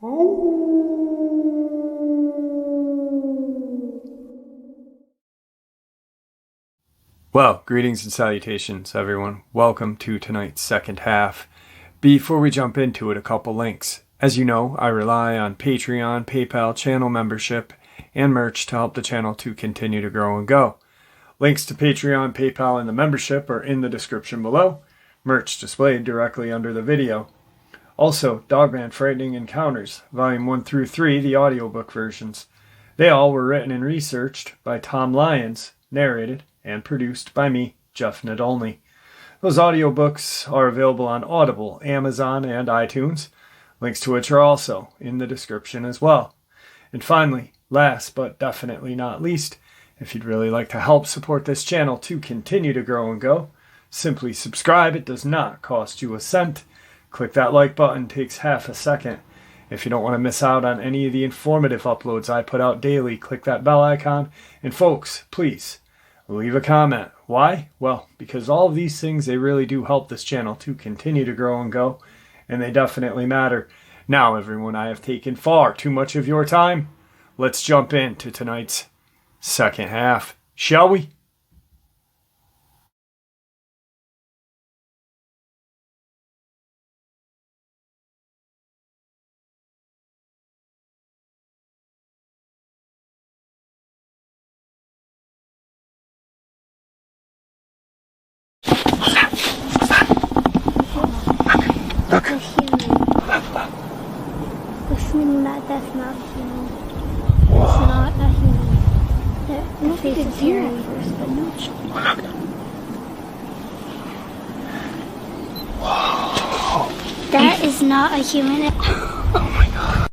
Well, greetings and salutations, everyone. Welcome to tonight's second half. Before we jump into it, a couple links. As you know, I rely on Patreon, PayPal, channel membership, and merch to help the channel to continue to grow and go. Links to Patreon, PayPal, and the membership are in the description below. Merch displayed directly under the video. Also, Dogman Frightening Encounters, Volume 1 through 3, the audiobook versions. They all were written and researched by Tom Lyons, narrated and produced by me, Jeff Nadolny. Those audiobooks are available on Audible, Amazon, and iTunes, links to which are also in the description as well. And finally, last but definitely not least, if you'd really like to help support this channel to continue to grow and go, simply subscribe. It does not cost you a cent. Click that like button, takes half a second. If you don't want to miss out on any of the informative uploads I put out daily, click that bell icon. And folks, please, leave a comment. Why? Well, because all of these things, they really do help this channel to continue to grow and go, and they definitely matter. Now, everyone, I have taken far too much of your time. Let's jump into tonight's second half, shall we? Listening, that's not human. It's not a human. The face is here at first, but no. That is not a human. Oh my god.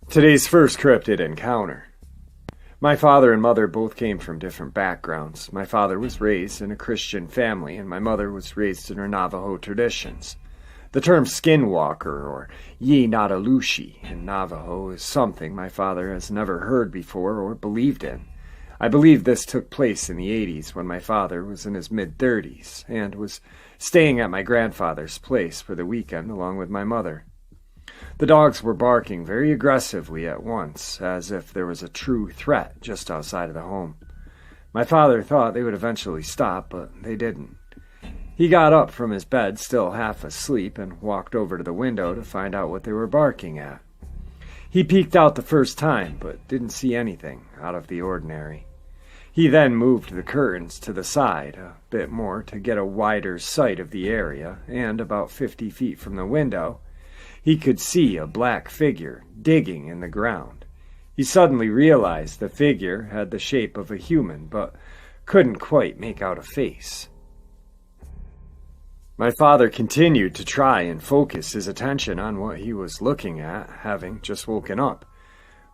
Today's first cryptid encounter. My father and mother both came from different backgrounds. My father was raised in a Christian family, and my mother was raised in her Navajo traditions. The term skinwalker, or Ye-Natalushi in Navajo, is something my father has never heard before or believed in. I believe this took place in the 80s when my father was in his mid-30s and was staying at my grandfather's place for the weekend along with my mother. The dogs were barking very aggressively at once, as if there was a true threat just outside of the home. My father thought they would eventually stop, but they didn't. He got up from his bed, still half asleep, and walked over to the window to find out what they were barking at. He peeked out the first time, but didn't see anything out of the ordinary. He then moved the curtains to the side a bit more to get a wider sight of the area, and about 50 feet from the window, he could see a black figure digging in the ground. He suddenly realized the figure had the shape of a human, but couldn't quite make out a face. My father continued to try and focus his attention on what he was looking at, having just woken up.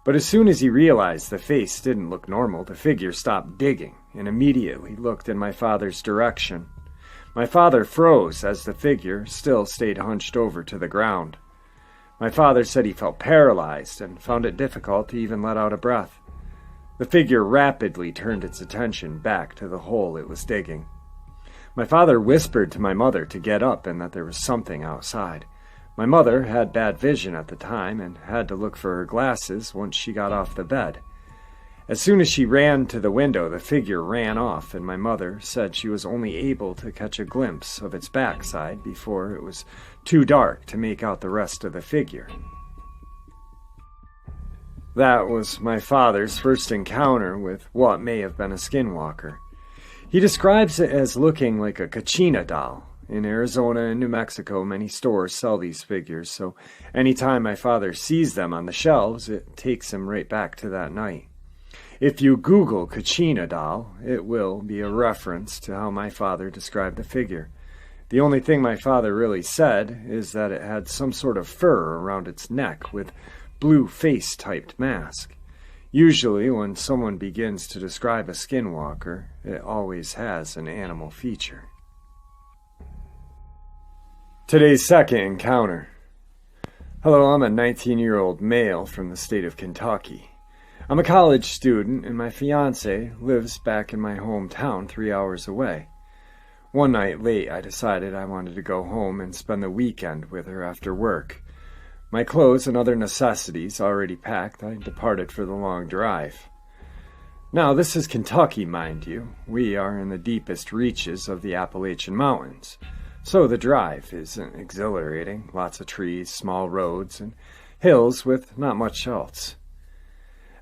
But as soon as he realized the face didn't look normal, the figure stopped digging and immediately looked in my father's direction. My father froze as the figure still stayed hunched over to the ground. My father said he felt paralyzed and found it difficult to even let out a breath. The figure rapidly turned its attention back to the hole it was digging. My father whispered to my mother to get up and that there was something outside. My mother had bad vision at the time and had to look for her glasses once she got off the bed. As soon as she ran to the window, the figure ran off, and my mother said she was only able to catch a glimpse of its backside before it was too dark to make out the rest of the figure. That was my father's first encounter with what may have been a skinwalker. He describes it as looking like a Kachina doll, In Arizona and New Mexico, many stores sell these figures, so anytime my father sees them on the shelves, it takes him right back to that night. If you Google Kachina doll, it will be a reference to how my father described the figure. The only thing my father really said is that it had some sort of fur around its neck with blue face-typed mask. Usually, when someone begins to describe a skinwalker, it always has an animal feature. Today's second encounter. Hello, I'm a 19-year-old male from the state of Kentucky. I'm a college student, and my fiance lives back in my hometown 3 hours away. One night late, I decided I wanted to go home and spend the weekend with her after work. My clothes and other necessities already packed, I departed for the long drive. Now, this is Kentucky, mind you. We are in the deepest reaches of the Appalachian Mountains, so the drive isn't exhilarating. Lots of trees, small roads, and hills with not much else.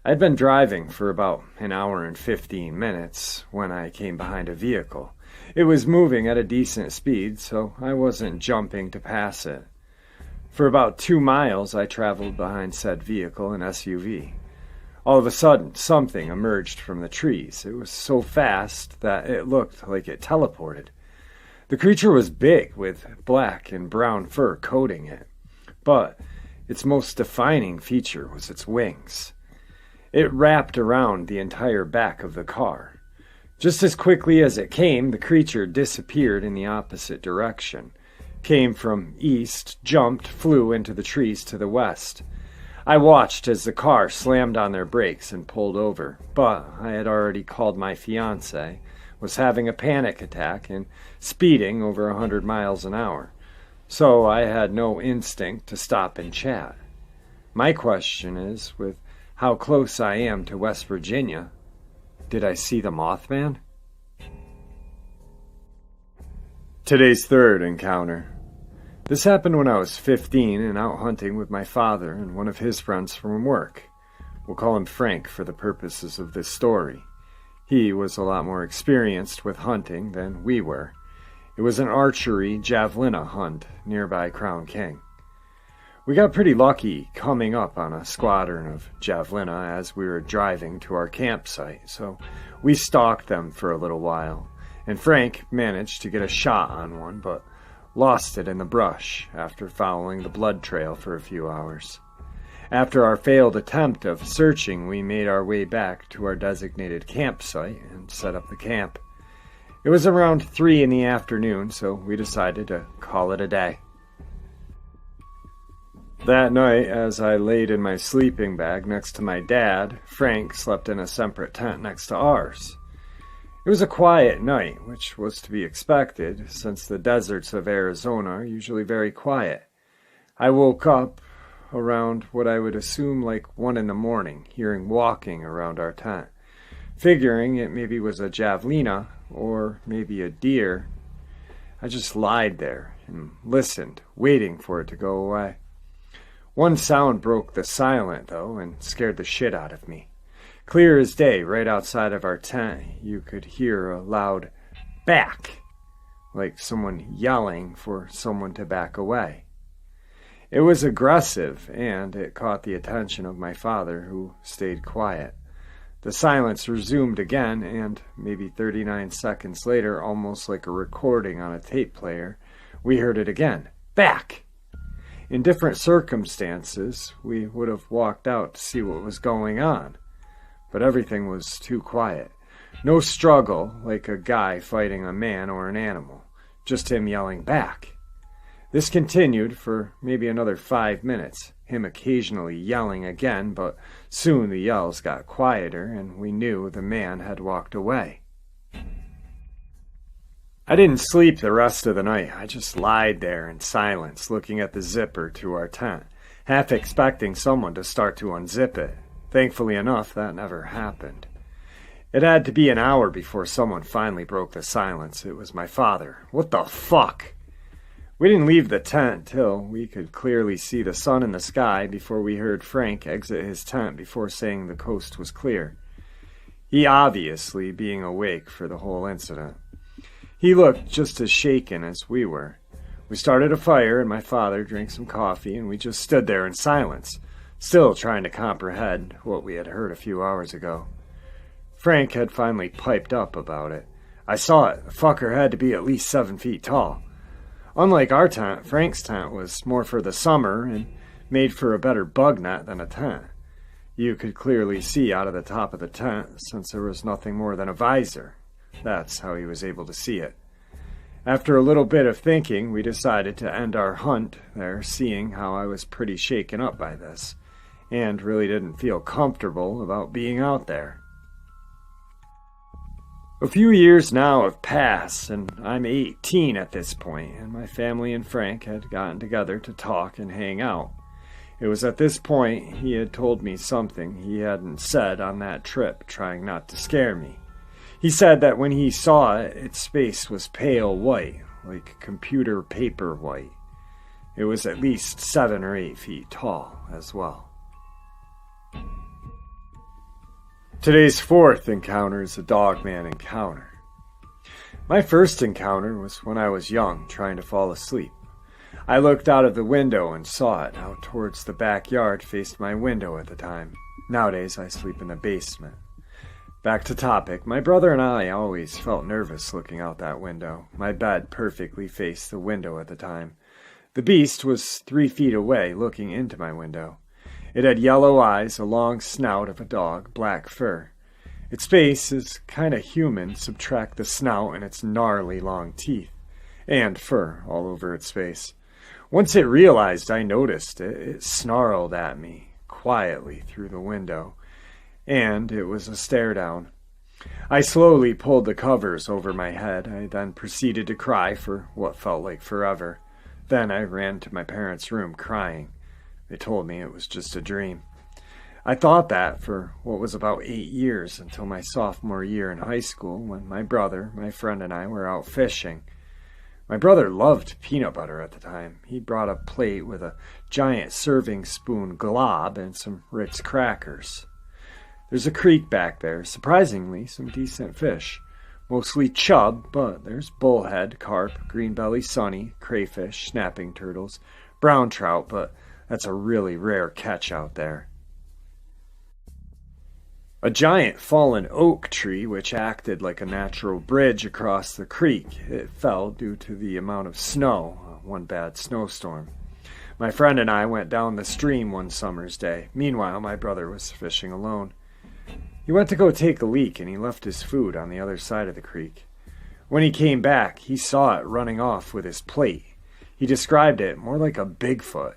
I'd been driving for about an hour and 15 minutes when I came behind a vehicle. It was moving at a decent speed, so I wasn't jumping to pass it. For about 2 miles, I traveled behind said vehicle, an SUV. All of a sudden, something emerged from the trees. It was so fast that it looked like it teleported. The creature was big, with black and brown fur coating it, but its most defining feature was its wings. It wrapped around the entire back of the car. Just as quickly as it came, the creature disappeared in the opposite direction. Came from east, jumped, flew into the trees to the west. I watched as the car slammed on their brakes and pulled over, but I had already called my fiancé, was having a panic attack and speeding over 100 miles an hour, so I had no instinct to stop and chat. My question is, with how close I am to West Virginia, did I see the Mothman? Today's third encounter. This happened when I was 15 and out hunting with my father and one of his friends from work. We'll call him Frank for the purposes of this story. He was a lot more experienced with hunting than we were. It was an archery javelina hunt nearby Crown King. We got pretty lucky coming up on a squadron of javelina as we were driving to our campsite, so we stalked them for a little while, and Frank managed to get a shot on one, but lost it in the brush after following the blood trail for a few hours. After our failed attempt of searching, we made our way back to our designated campsite and set up the camp. It was around 3 in the afternoon, so we decided to call it a day. That night, as I laid in my sleeping bag next to my dad, Frank slept in a separate tent next to ours. It was a quiet night, which was to be expected, since the deserts of Arizona are usually very quiet. I woke up around what I would assume like 1 in the morning, hearing walking around our tent, figuring it maybe was a javelina or maybe a deer. I just lied there and listened, waiting for it to go away. One sound broke the silence, though, and scared the shit out of me. Clear as day, right outside of our tent, you could hear a loud back, like someone yelling for someone to back away. It was aggressive, and it caught the attention of my father, who stayed quiet. The silence resumed again, and maybe 39 seconds later, almost like a recording on a tape player, we heard it again. Back! In different circumstances, we would have walked out to see what was going on. But everything was too quiet. No struggle like a guy fighting a man or an animal. Just him yelling back. This continued for maybe another 5 minutes, him occasionally yelling again, but soon the yells got quieter and we knew the man had walked away. I didn't sleep the rest of the night. I just lied there in silence, looking at the zipper to our tent, half expecting someone to start to unzip it. Thankfully enough, that never happened. It had to be an hour before someone finally broke the silence. It was my father. What the fuck? We didn't leave the tent till we could clearly see the sun in the sky before we heard Frank exit his tent before saying the coast was clear. He obviously being awake for the whole incident. He looked just as shaken as we were. We started a fire and my father drank some coffee and we just stood there in silence, still trying to comprehend what we had heard a few hours ago. Frank had finally piped up about it. I saw it. The fucker had to be at least 7 feet tall. Unlike our tent, Frank's tent was more for the summer and made for a better bug net than a tent. You could clearly see out of the top of the tent since there was nothing more than a visor. That's how he was able to see it. After a little bit of thinking, we decided to end our hunt there, seeing how I was pretty shaken up by this, and really didn't feel comfortable about being out there. A few years now have passed, and I'm 18 at this point, and my family and Frank had gotten together to talk and hang out. It was at this point he had told me something he hadn't said on that trip, trying not to scare me. He said that when he saw it, its face was pale white, like computer paper white. It was at least 7 or 8 feet tall as well. Today's fourth encounter is a Dogman encounter. My first encounter was when I was young, trying to fall asleep. I looked out of the window and saw it out towards the backyard faced my window at the time. Nowadays, I sleep in the basement. Back to topic, my brother and I always felt nervous looking out that window. My bed perfectly faced the window at the time. The beast was 3 feet away, looking into my window. It had yellow eyes, a long snout of a dog, black fur. Its face is kinda human, subtract the snout and its gnarly long teeth, and fur all over its face. Once it realized I noticed it, it snarled at me, quietly through the window. And it was a stare down. I slowly pulled the covers over my head. I then proceeded to cry for what felt like forever. Then I ran to my parents' room crying. They told me it was just a dream. I thought that for what was about 8 years until my sophomore year in high school when my brother, my friend, and I were out fishing. My brother loved peanut butter at the time. He brought a plate with a giant serving spoon glob and some Ritz crackers. There's a creek back there, surprisingly some decent fish. Mostly chub, but there's bullhead, carp, greenbelly sunny, crayfish, snapping turtles, brown trout, but that's a really rare catch out there. A giant fallen oak tree which acted like a natural bridge across the creek. It fell due to the amount of snow, one bad snowstorm. My friend and I went down the stream one summer's day. Meanwhile, my brother was fishing alone. He went to go take a leak and he left his food on the other side of the creek. When he came back, he saw it running off with his plate. He described it more like a Bigfoot.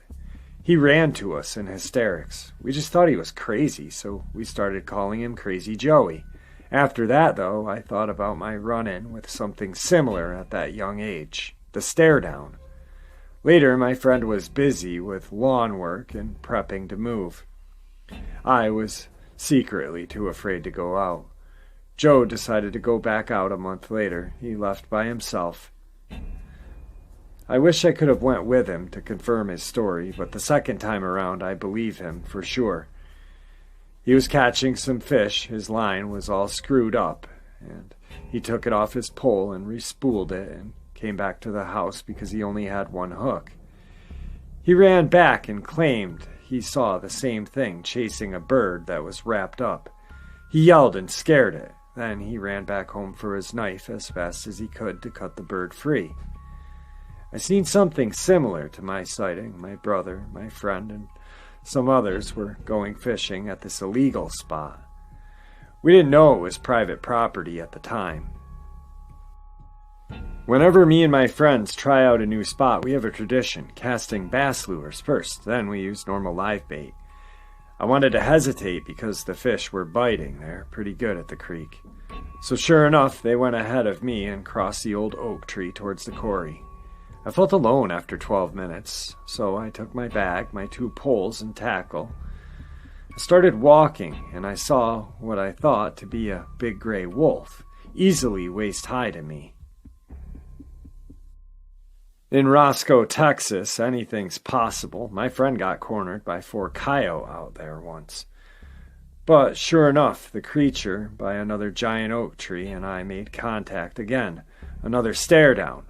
He ran to us in hysterics. We just thought he was crazy, so we started calling him Crazy Joey. After that, though, I thought about my run-in with something similar at that young age, the stare down. Later, my friend was busy with lawn work and prepping to move. I was secretly too afraid to go out. Joe decided to go back out a month later. He left by himself. I wish I could have went with him to confirm his story, but the second time around I believe him for sure. He was catching some fish, his line was all screwed up, and he took it off his pole and respooled it and came back to the house because he only had one hook. He ran back and claimed he saw the same thing chasing a bird that was wrapped up. He yelled and scared it. Then he ran back home for his knife as fast as he could to cut the bird free. I seen something similar to my sighting. My brother, my friend, and some others were going fishing at this illegal spot. We didn't know it was private property at the time. Whenever me and my friends try out a new spot, we have a tradition, casting bass lures first, then we use normal live bait. I wanted to hesitate because the fish were biting. They're pretty good at the creek. So sure enough, they went ahead of me and crossed the old oak tree towards the quarry. I felt alone after 12 minutes, so I took my bag, my 2 poles, and tackle. I started walking, and I saw what I thought to be a big gray wolf, easily waist-high to me. In Roscoe, Texas, anything's possible. My friend got cornered by 4 coyote out there once. But sure enough, the creature by another giant oak tree and I made contact again, another stare down,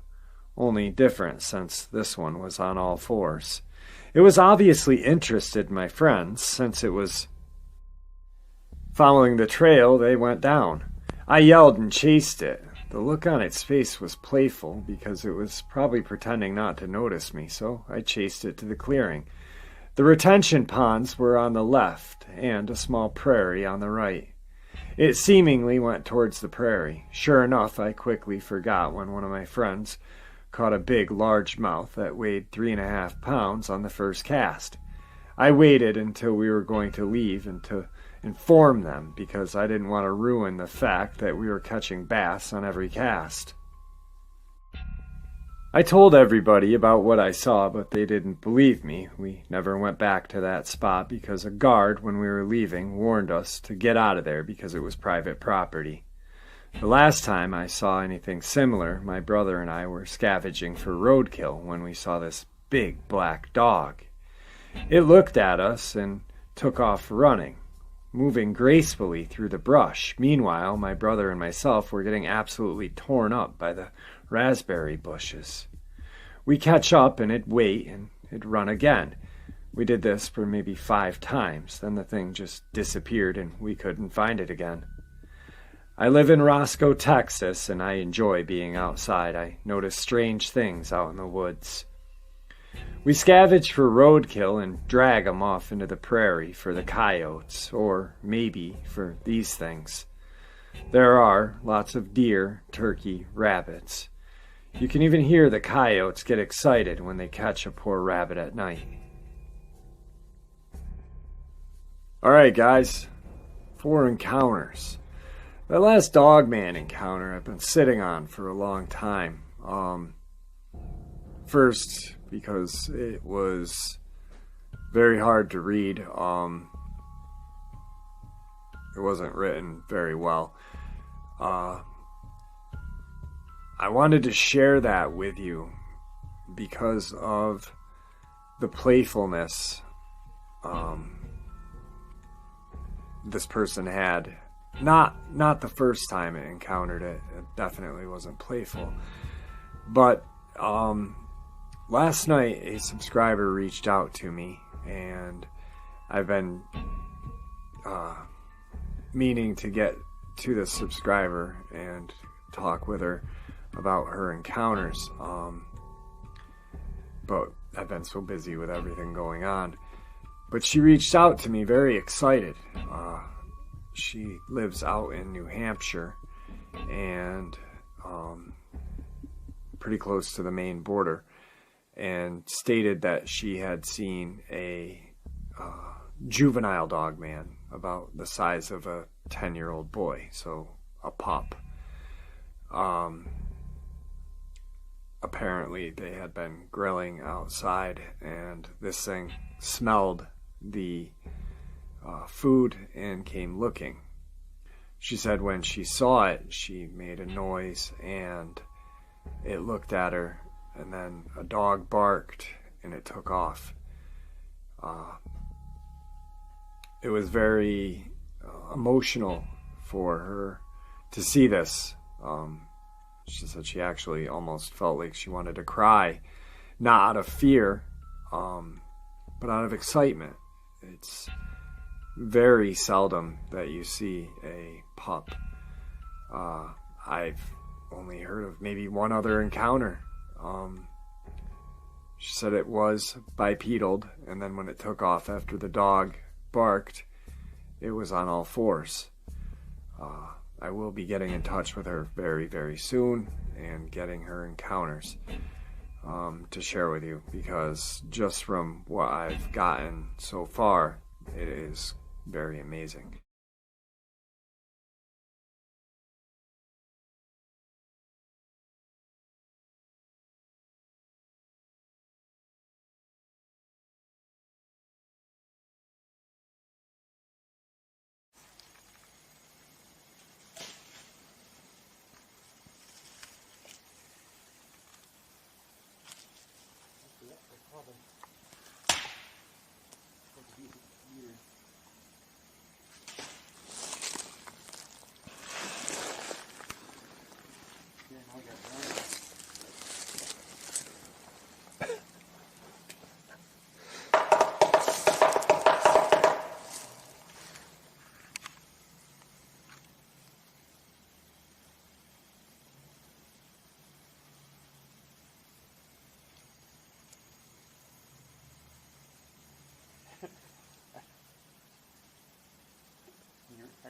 only different since this one was on all fours. It was obviously interested in my friends, since it was following the trail they went down. I yelled and chased it. The look on its face was playful because it was probably pretending not to notice me, so I chased it to the clearing. The retention ponds were on the left and a small prairie on the right. It seemingly went towards the prairie. Sure enough, I quickly forgot when one of my friends caught a big largemouth that weighed 3.5 pounds on the first cast. I waited until we were going to leave and to inform them because I didn't want to ruin the fact that we were catching bass on every cast. I told everybody about what I saw, but they didn't believe me. We never went back to that spot because a guard, when we were leaving, warned us to get out of there because it was private property. The last time I saw anything similar, my brother and I were scavenging for roadkill when we saw this big black dog. It looked at us and took off running, moving gracefully through the brush. Meanwhile, my brother and myself were getting absolutely torn up by the raspberry bushes. We catch up and it'd wait and it'd run again. We did this for maybe 5 times, then the thing just disappeared and we couldn't find it again. I live in Roscoe, Texas, and I enjoy being outside. I notice strange things out in the woods. We scavenge for roadkill and drag them off into the prairie for the coyotes, or maybe for these things. There are lots of deer, turkey, rabbits. You can even hear the coyotes get excited when they catch a poor rabbit at night. Alright guys, 4 encounters. That last Dogman encounter I've been sitting on for a long time. First, because it was very hard to read. It wasn't written very well. I wanted to share that with you because of the playfulness this person had. Not the first time it encountered it. It definitely wasn't playful. But last night a subscriber reached out to me, and I've been meaning to get to the subscriber and talk with her about her encounters. But I've been so busy with everything going on. But she reached out to me very excited. She lives out in New Hampshire and pretty close to the Maine border, and stated that she had seen a juvenile Dogman about the size of a 10-year-old boy, so a pup. Apparently they had been grilling outside and this thing smelled the food and came looking. She said when she saw it, she made a noise and it looked at her, and then a dog barked and it took off. It was very emotional for her to see this. She said she actually almost felt like she wanted to cry, not out of fear, but out of excitement. It's very seldom that you see a pup. I've only heard of maybe one other encounter. She said it was bipedal, and then when it took off after the dog barked, it was on all fours. I will be getting in touch with her very, very soon and getting her encounters to share with you, because just from what I've gotten so far, it is very amazing.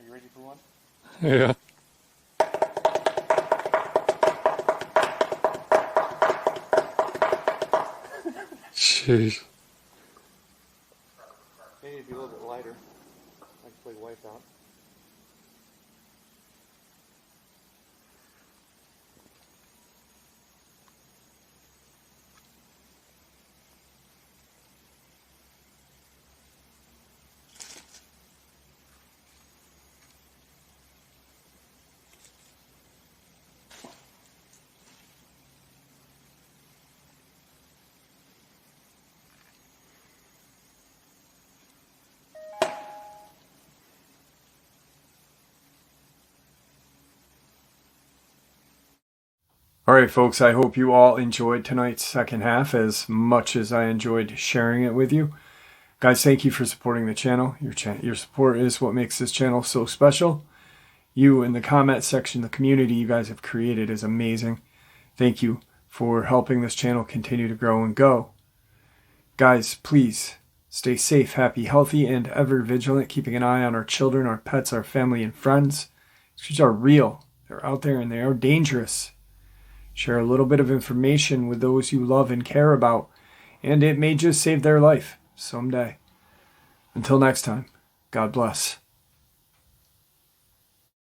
you ready for one? Yeah. Jeez. They need to be a little bit lighter. I can play Wipeout. All right, folks, I hope you all enjoyed tonight's second half as much as I enjoyed sharing it with you. Guys, thank you for supporting the channel. Your support is what makes this channel so special. You in the comment section, the community you guys have created is amazing. Thank you for helping this channel continue to grow and go. Guys, please stay safe, happy, healthy, and ever vigilant, keeping an eye on our children, our pets, our family, and friends. These are real. They're out there and they are dangerous. Share a little bit of information with those you love and care about, and it may just save their life someday. Until next time, God bless.